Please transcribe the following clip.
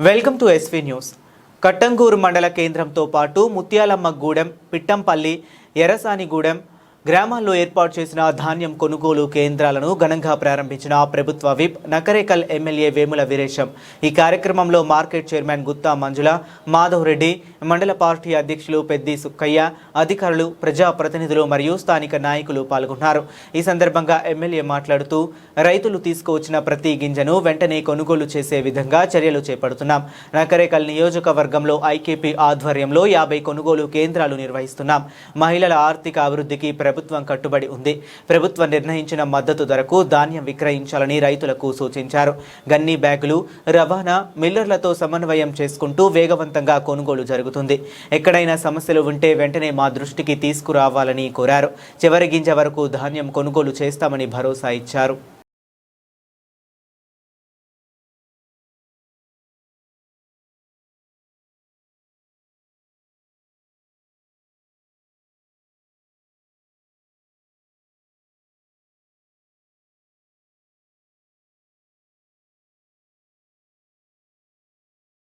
Welcome to SV news. Kattangur మండల కేంద్రంతో పాటు ముత్యాలమ్మగూడెం, పిట్టంపల్లి, ఎర్రసానిగూడెం గ్రామాల్లో ఏర్పాటు చేసిన ధాన్యం కొనుగోలు కేంద్రాలను ఘనంగా ప్రారంభించిన ప్రభుత్వ విప్ నకరేకల్ ఎమ్మెల్యే వేముల వీరేశం. ఈ కార్యక్రమంలో మార్కెట్ చైర్మన్ గుత్తా మంజుల, మాధవ్ రెడ్డి, మండల పార్టీ అధ్యక్షులు పెద్ది సుక్కయ్య, అధికారులు, ప్రజాప్రతినిధులు మరియు స్థానిక నాయకులు పాల్గొన్నారు. ఈ సందర్భంగా ఎమ్మెల్యే మాట్లాడుతూ, రైతులు తీసుకువచ్చిన ప్రతి గింజను వెంటనే కొనుగోలు చేసే విధంగా చర్యలు చేపడుతున్నాం. నకరేకల్ నియోజకవర్గంలో ఐకేపీ ఆధ్వర్యంలో 50 కొనుగోలు కేంద్రాలు నిర్వహిస్తున్నాం. మహిళల ఆర్థిక అభివృద్ధికి ప్రభుత్వం కట్టుబడి ఉంది. ప్రభుత్వం నిర్ణయించిన మద్దతు ధరకు ధాన్యం విక్రయించాలని రైతులకు సూచించారు. గన్నీ బ్యాగులు, రవాణా, మిల్లర్లతో సమన్వయం చేసుకుంటూ వేగవంతంగా కొనుగోలు జరుగుతుంది. ఎక్కడైనా సమస్యలు ఉంటే వెంటనే మా దృష్టికి తీసుకురావాలని కోరారు. చివరి గింజ వరకు ధాన్యం కొనుగోలు చేస్తామని భరోసా ఇచ్చారు.